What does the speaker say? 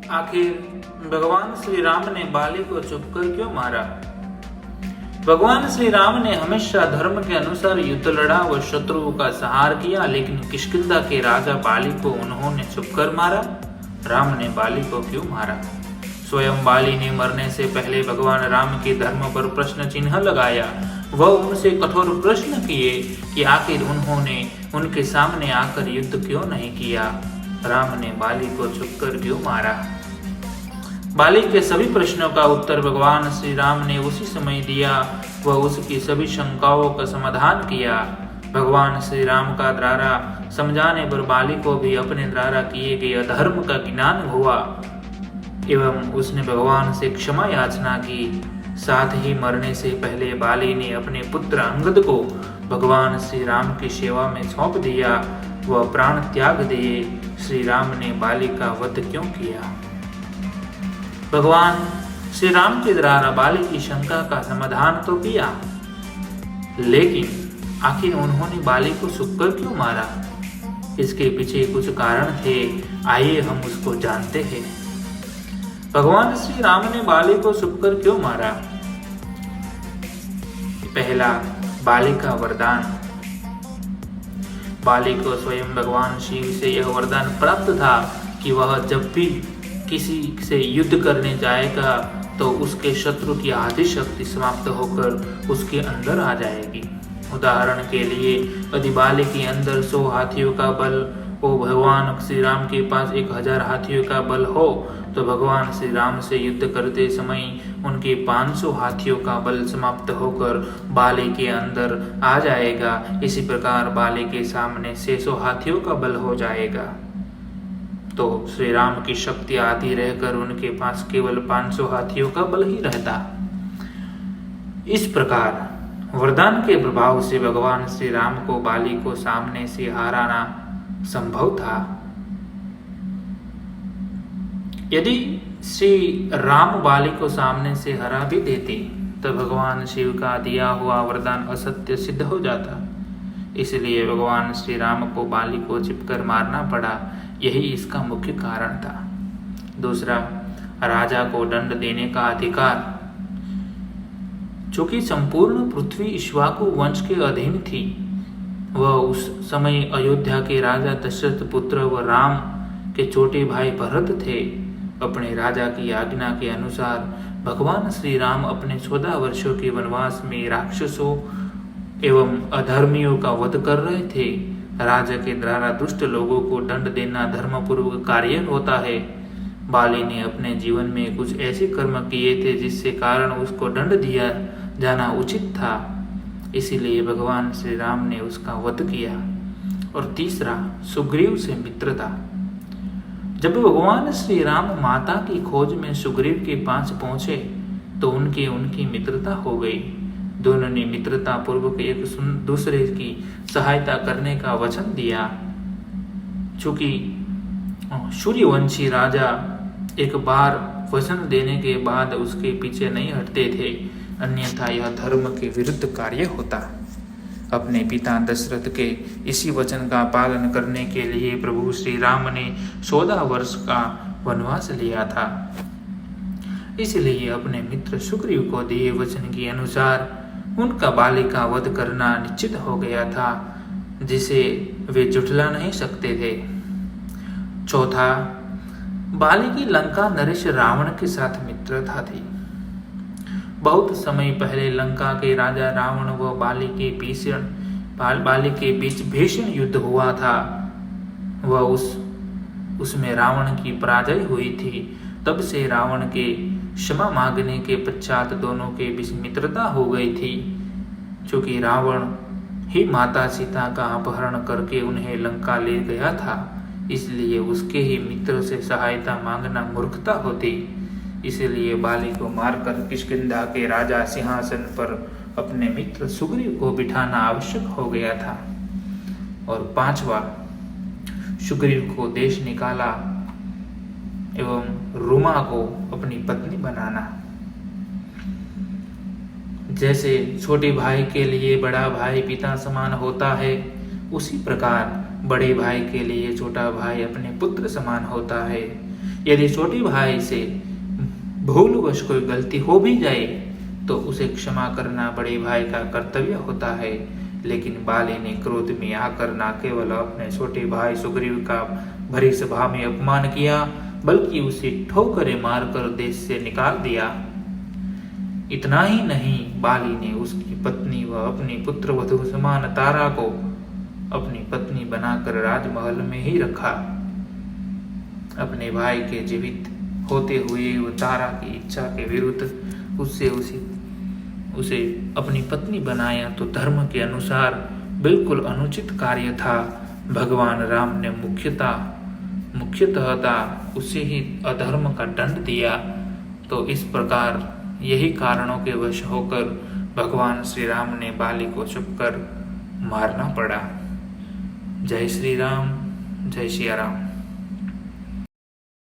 आखिर भगवान श्री राम ने बाली को चुपकर क्यों मारा? भगवान श्री राम ने हमेशा धर्म के अनुसार युद्ध लड़ा व शत्रुओं का संहार किया, लेकिन किष्किंधा के राजा बाली को उन्होंने चुपकर मारा। राम ने बाली को क्यों मारा? स्वयं बाली ने मरने से पहले भगवान राम के धर्म पर प्रश्न चिन्ह लगाया। वह उनसे कठोर प्रश्न किए कि आखिर उन्होंने उनके सामने आकर युद्ध क्यों नहीं किया। राम ने बाली को चुपकर क्यों मारा? बाली के सभी प्रश्नों का उत्तर भगवान श्री राम ने उसी समय दिया व उसकी सभी शंकाओं का समाधान किया। भगवान श्री राम का द्वारा समझाने पर बाली को भी अपने द्वारा किए गए अधर्म का ज्ञान हुआ एवं उसने भगवान से क्षमा याचना की। साथ ही मरने से पहले बाली ने अपने पुत्र अंगद को भगवान श्री राम की सेवा में सौंप दिया व प्राण त्याग दिए। श्री राम ने बाली का वध क्यों किया? भगवान श्री राम के द्वारा बाली की शंका का समाधान तो किया, लेकिन आखिर उन्होंने बाली को सुखकर क्यों मारा? इसके पीछे कुछ कारण थे, आइए हम उसको जानते हैं। भगवान श्री राम ने बाली को सुखकर क्यों मारा? पहला, बाली का वरदान। बाली को स्वयं भगवान शिव से यह वरदान प्राप्त था कि वह जब भी किसी से युद्ध करने जाएगा तो उसके शत्रु की आधी शक्ति समाप्त होकर उसके अंदर आ जाएगी। उदाहरण के लिए, यदि बाली के अंदर 100 हाथियों का बल हो, भगवान श्री राम के पास 1000 हाथियों का बल हो, तो भगवान श्री राम से युद्ध करते समय उनके 500 हाथियों का बल समाप्त होकर बाली के अंदर आ जाएगा। इसी प्रकार बाली के सामने 600 हाथियों का बल हो जाएगा, तो श्री राम की शक्ति आधी रहकर उनके पास केवल 500 हाथियों का बल ही रहता। इस प्रकार वरदान के प्रभाव से भगवान श्री राम को बाली को सामने से हराना संभव था। यदि श्री राम बाली को सामने से हरा भी देते तो भगवान शिव का दिया हुआ वरदान असत्य सिद्ध हो जाता। इसलिए भगवान श्री राम को बाली को चिपकर मारना पड़ा, यही इसका मुख्य कारण था। दूसरा, राजा को दंड देने का अधिकार। चूंकि संपूर्ण पृथ्वी इक्ष्वाकु वंश के अधीन थी, वह उस समय अयोध्या के राजा दशरथ पुत्र व राम के छोटे भाई भरत थे। अपने राजा की आज्ञा के अनुसार भगवान श्री राम अपने 14 वर्षों के वनवास में राक्षसों एवं अधर्मियों का वध कर रहे थे। राजा के द्वारा दुष्ट लोगों को दंड देना धर्मपूर्वक कार्य होता है। बाली ने अपने जीवन में कुछ ऐसे कर्म किए थे जिससे कारण उसको दंड दिया जाना उचित था, इसीलिए भगवान श्री राम ने उसका वध किया। और तीसरा, सुग्रीव से मित्रता। जब भगवान श्री राम माता की खोज में सुग्रीव के पास पहुंचे तो उनकी मित्रता हो गई। दोनों ने मित्रता पूर्वक एक दूसरे की सहायता करने का वचन दिया। चूंकि सूर्यवंशी राजा एक बार वचन देने के बाद उसके पीछे नहीं हटते थे, अन्यथा यह धर्म के विरुद्ध कार्य होता। अपने पिता दशरथ के इसी वचन का पालन करने के लिए प्रभु श्री राम ने 14 वर्ष का वनवास लिया था। इसलिए अपने मित्र सुग्रीव को दिए वचन के अनुसार उनका बाली का वध करना निश्चित हो गया था, जिसे वे जुटला नहीं सकते थे। चौथा, बाली की लंका नरेश रावण के साथ मित्रता थी। बहुत समय पहले लंका के राजा रावण व बाली के बीच भीषण युद्ध हुआ था। वह उसमें रावण की पराजय हुई थी। तब से रावण के क्षमा मांगने के पश्चात दोनों के बीच मित्रता हो गई थी। चूंकि रावण ही माता सीता का अपहरण करके उन्हें लंका ले गया था, इसलिए उसके ही मित्र से सहायता मांगना मूर्खता होती। इसलिए बाली को मारकर किष्किंधा के राजा सिंहासन पर अपने मित्र सुग्रीव को बिठाना आवश्यक हो गया था। और पांचवा, सुग्रीव को देश निकाला एवं रुमा को अपनी पत्नी बनाना। जैसे छोटे भाई के लिए बड़ा भाई पिता समान होता है, उसी प्रकार बड़े भाई के लिए छोटा भाई अपने पुत्र समान होता है। यदि छोटे भाई से भूलवश कोई गलती हो भी जाए तो उसे क्षमा करना बड़े भाई का कर्तव्य होता है। लेकिन बाली ने क्रोध में आकर न केवल अपने छोटे भाई सुग्रीव का भरी सभा में अपमान किया, बल्कि उसे ठोकरें मारकर देश से निकाल दिया। इतना ही नहीं, बाली ने उसकी पत्नी व अपनी पुत्र वधू समान तारा को अपनी पत्नी बनाकर राजमहल में ही रखा। अपने भाई के जीवित होते हुए वो तारा की इच्छा के विरुद्ध उसे अपनी पत्नी बनाया तो धर्म के अनुसार बिल्कुल अनुचित कार्य था। भगवान राम ने मुख्यतः उसे ही अधर्म का दंड दिया। तो इस प्रकार यही कारणों के वश होकर भगवान श्री राम ने बाली को छुपकर मारना पड़ा। जय श्री राम, जय सिया राम।